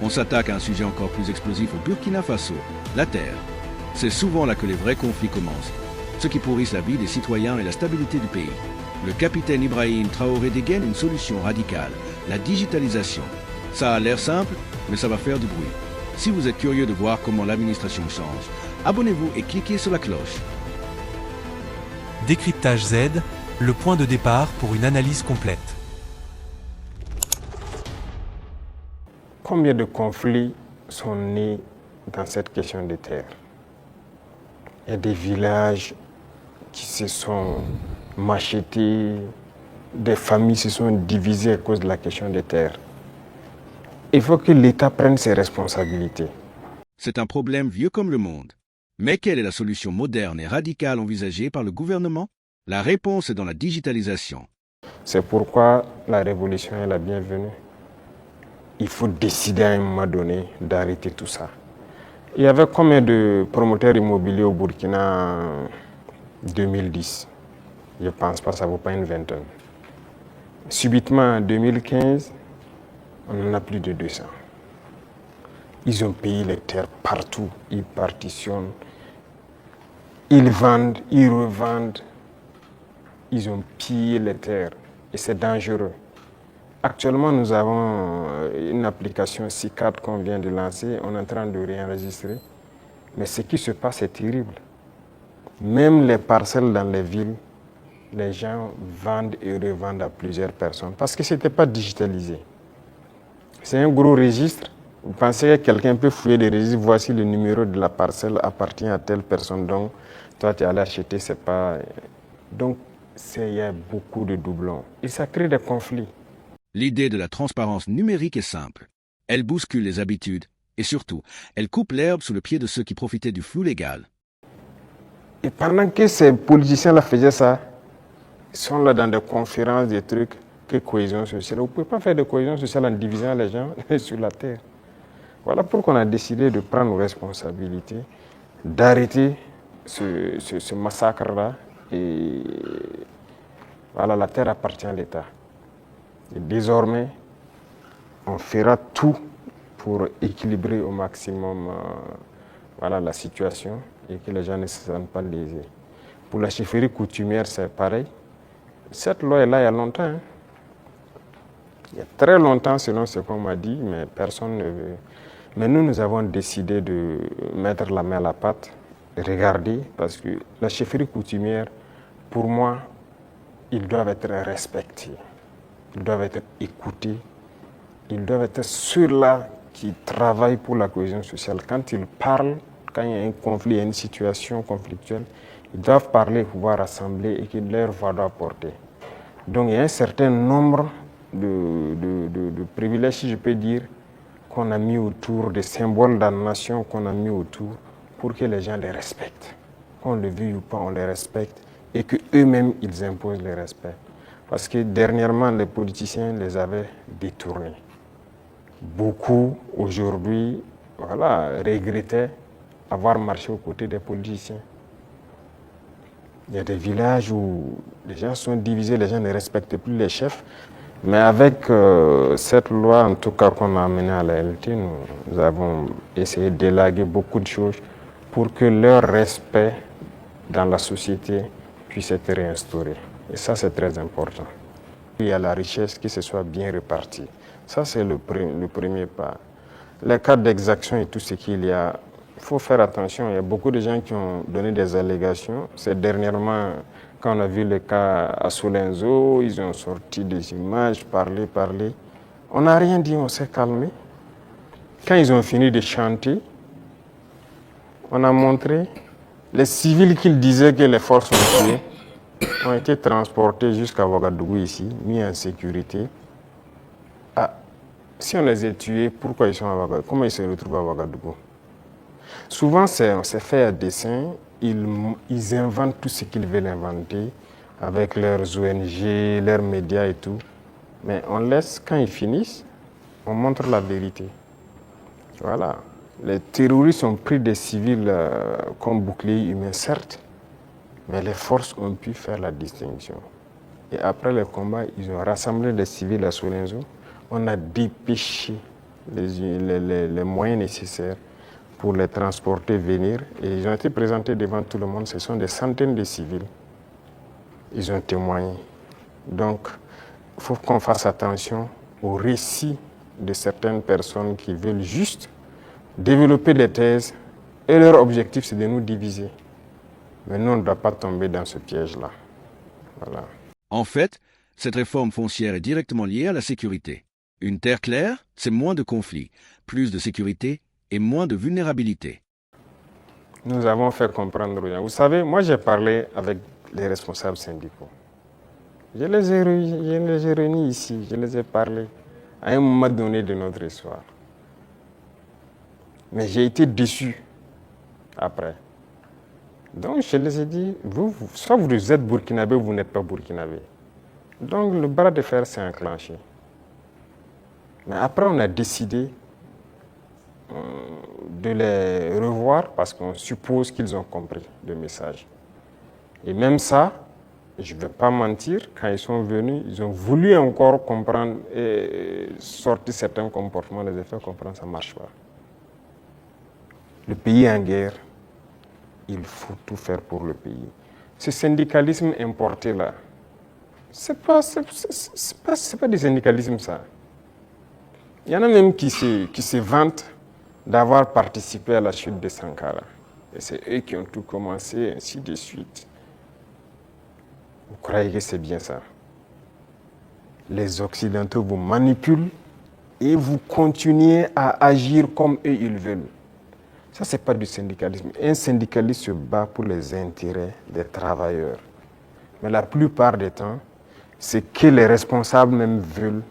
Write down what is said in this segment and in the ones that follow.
On s'attaque à un sujet encore plus explosif au Burkina Faso, la terre. C'est souvent là que les vrais conflits commencent, ceux qui pourrissent la vie des citoyens et la stabilité du pays. Le capitaine Ibrahim Traoré dégaine une solution radicale, la digitalisation. Ça a l'air simple, mais ça va faire du bruit. Si vous êtes curieux de voir comment l'administration change, abonnez-vous et cliquez sur la cloche. Décryptage Z, le point de départ pour une analyse complète. Combien de conflits sont nés dans cette question de terre? Il y a des villages qui se sont machetés, des familles se sont divisées à cause de la question des terres. Il faut que l'État prenne ses responsabilités. C'est un problème vieux comme le monde. Mais quelle est la solution moderne et radicale envisagée par le gouvernement? La réponse est dans la digitalisation. C'est pourquoi la révolution est la bienvenue. Il faut décider à un moment donné d'arrêter tout ça. Il y avait combien de promoteurs immobiliers au Burkina en 2010? Je ne pense pas, ça ne vaut pas une vingtaine. Subitement, en 2015, on en a plus de 200. Ils ont payé les terres partout. Ils partitionnent, ils vendent, ils revendent. Ils ont pillé les terres et c'est dangereux. Actuellement, nous avons une application CICAD qu'on vient de lancer. On est en train de réenregistrer. Mais ce qui se passe est terrible. Même les parcelles dans les villes, les gens vendent et revendent à plusieurs personnes parce que ce n'était pas digitalisé. C'est un gros registre. Vous pensez que quelqu'un peut fouiller les registres, voici le numéro de la parcelle appartient à telle personne, donc toi tu es allé acheter, c'est pas... Donc il y a beaucoup de doublons et ça crée des conflits. L'idée de la transparence numérique est simple. Elle bouscule les habitudes et surtout, elle coupe l'herbe sous le pied de ceux qui profitaient du flou légal. Et pendant que ces politiciens-là faisaient ça, ils sont là dans des conférences, des trucs, que cohésion sociale. Vous ne pouvez pas faire de cohésion sociale en divisant les gens sur la terre. Voilà pourquoi on a décidé de prendre nos responsabilités, d'arrêter ce massacre-là. Et voilà, la terre appartient à l'État. Et désormais, on fera tout pour équilibrer au maximum la situation et que les gens ne se sentent pas lésés. Pour la chefferie coutumière, c'est pareil. Cette loi est là il y a longtemps. Hein. Il y a très longtemps, selon ce qu'on m'a dit, mais personne ne veut. Mais nous avons décidé de mettre la main à la pâte, de regarder, parce que la chefferie coutumière, pour moi, ils doivent être respectés. Ils doivent être écoutés. Ils doivent être ceux-là qui travaillent pour la cohésion sociale. Quand ils parlent, quand il y a un conflit, il y a une situation conflictuelle, ils doivent parler, pouvoir rassembler et que leur voix doit porter. Donc il y a un certain nombre de privilèges, si je peux dire, qu'on a mis autour, des symboles de la nation qu'on a mis autour pour que les gens les respectent. Qu'on le veuille ou pas, on les respecte et qu'eux-mêmes, ils imposent le respect. Parce que dernièrement, les politiciens les avaient détournés. Beaucoup, aujourd'hui, regrettaient avoir marché aux côtés des politiciens. Il y a des villages où les gens sont divisés, les gens ne respectent plus les chefs. Mais avec cette loi, en tout cas, qu'on a amenée à la LT, nous avons essayé d'élaguer beaucoup de choses pour que leur respect dans la société puisse être réinstauré. Et ça, c'est très important. Il y a la richesse qui se soit bien répartie. Ça, c'est le premier pas. Les cas d'exaction et tout ce qu'il y a, il faut faire attention. Il y a beaucoup de gens qui ont donné des allégations. C'est dernièrement, quand on a vu le cas à Solenzo, ils ont sorti des images, parlé. On n'a rien dit, on s'est calmé. Quand ils ont fini de chanter, on a montré les civils qu'ils disaient que les forces ont tués ont été transportés jusqu'à Ouagadougou ici, mis en sécurité. Ah, si on les a tués, pourquoi ils sont à Ouagadougou? Comment ils se retrouvent à Ouagadougou? Souvent, c'est fait à dessein. Ils inventent tout ce qu'ils veulent inventer avec leurs ONG, leurs médias et tout. Mais on laisse, quand ils finissent, on montre la vérité. Voilà. Les terroristes ont pris des civils comme boucliers humains, certes, mais les forces ont pu faire la distinction. Et après le combat, ils ont rassemblé les civils à Solenzo. On a dépêché les moyens nécessaires pour les transporter, venir. Et ils ont été présentés devant tout le monde. Ce sont des centaines de civils. Ils ont témoigné. Donc, il faut qu'on fasse attention aux récits de certaines personnes qui veulent juste développer des thèses et leur objectif, c'est de nous diviser. Mais nous, on ne doit pas tomber dans ce piège-là. Voilà. En fait, cette réforme foncière est directement liée à la sécurité. Une terre claire, c'est moins de conflits, plus de sécurité et moins de vulnérabilité. Nous avons fait comprendre aux gens. Vous savez, moi j'ai parlé avec les responsables syndicaux. Je les ai réunis ici, je les ai parlé à un moment donné de notre histoire. Mais j'ai été déçu après. Donc je les ai dit, soit vous êtes burkinabé ou vous n'êtes pas burkinabé. Donc le bras de fer s'est enclenché. Mais après on a décidé de les revoir parce qu'on suppose qu'ils ont compris le message. Et même ça, je ne vais pas mentir, quand ils sont venus, ils ont voulu encore comprendre et sortir certains comportements, les effets comprendre, ça ne marche pas. Le pays est en guerre, il faut tout faire pour le pays. Ce syndicalisme importé là, c'est pas du syndicalisme ça. Il y en a même qui se vantent d'avoir participé à la chute de Sankara. Et c'est eux qui ont tout commencé, ainsi de suite. Vous croyez que c'est bien ça? Les Occidentaux vous manipulent et vous continuez à agir comme eux ils veulent. Ça, ce n'est pas du syndicalisme. Un syndicaliste se bat pour les intérêts des travailleurs. Mais la plupart du temps, ce que les responsables même veulent,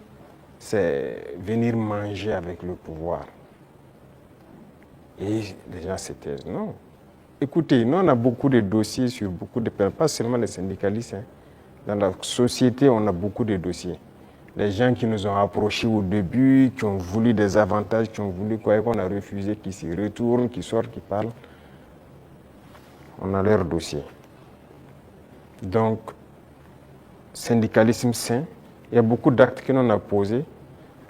c'est venir manger avec le pouvoir. Et les gens se taisent. Non. Écoutez, nous, on a beaucoup de dossiers sur beaucoup de personnes, pas seulement les syndicalistes. Hein. Dans la société, on a beaucoup de dossiers. Les gens qui nous ont approchés au début, qui ont voulu des avantages, qui ont voulu quoi, qu'on a refusé, qui se retournent, qui sortent, qui parlent. On a leur dossier. Donc, syndicalisme sain, il y a beaucoup d'actes que l'on a posés.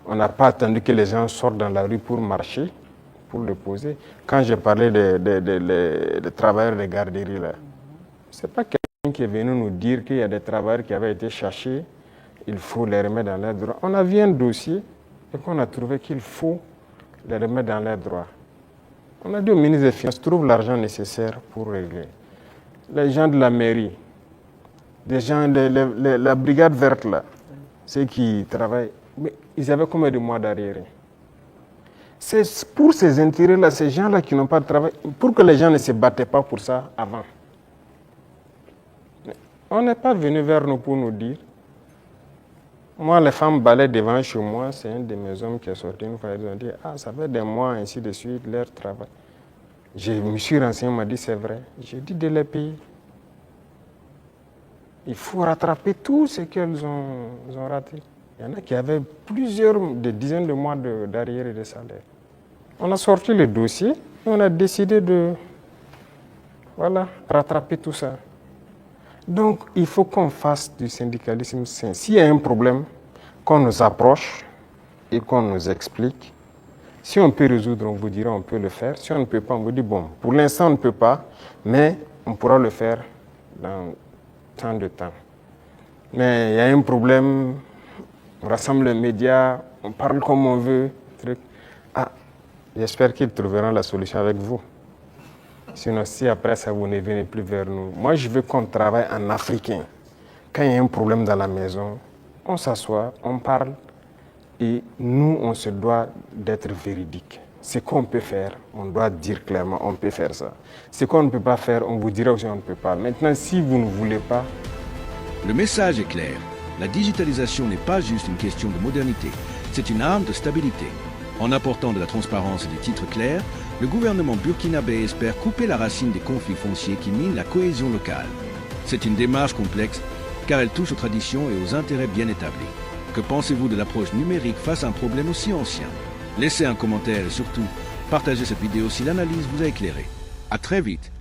On n'a pas attendu que les gens sortent dans la rue pour marcher, pour le poser. Quand j'ai parlé des travailleurs des garderies, là, ce n'est pas quelqu'un qui est venu nous dire qu'il y a des travailleurs qui avaient été cherchés, il faut les remettre dans leurs droits. On a vu un dossier et qu'on a trouvé qu'il faut les remettre dans leurs droits. On a dit au ministre des Finances, trouve l'argent nécessaire pour régler. Les gens de la mairie, des gens de la brigade verte, là, ceux qui travaillent, mais ils avaient combien de mois d'arriéré? C'est pour ces intérêts-là, ces gens-là qui n'ont pas de travail, pour que les gens ne se battaient pas pour ça avant. Mais on n'est pas venu vers nous pour nous dire. Moi, les femmes balaient devant chez moi, c'est un de mes hommes qui est sorti une fois, ils ont dit, ah, ça fait des mois, ainsi de suite, leur travail. Je me suis renseigné, on m'a dit, c'est vrai. J'ai dit de les payer. Il faut rattraper tout ce qu'elles ont raté. Il y en a qui avaient des dizaines de mois d'arriérés et de salaire. On a sorti le dossier et on a décidé de rattraper tout ça. Donc, il faut qu'on fasse du syndicalisme sain. S'il y a un problème, qu'on nous approche et qu'on nous explique. Si on peut résoudre, on vous dira on peut le faire. Si on ne peut pas, on vous dit bon, pour l'instant on ne peut pas, mais on pourra le faire dans tant de temps. Mais il y a un problème, on rassemble les médias, on parle comme on veut. Ah, j'espère qu'ils trouveront la solution avec vous. Sinon, si après ça, vous ne venez plus vers nous. Moi, je veux qu'on travaille en africain. Quand il y a un problème dans la maison, on s'assoit, on parle. Et nous, on se doit d'être véridique. Ce qu'on peut faire, on doit dire clairement, on peut faire ça. Ce qu'on ne peut pas faire, on vous dira aussi on ne peut pas. Maintenant, si vous ne voulez pas... Le message est clair. La digitalisation n'est pas juste une question de modernité. C'est une arme de stabilité. En apportant de la transparence et des titres clairs, le gouvernement burkinabé espère couper la racine des conflits fonciers qui minent la cohésion locale. C'est une démarche complexe car elle touche aux traditions et aux intérêts bien établis. Que pensez-vous de l'approche numérique face à un problème aussi ancien? Laissez un commentaire et surtout, partagez cette vidéo si l'analyse vous a éclairé. À très vite.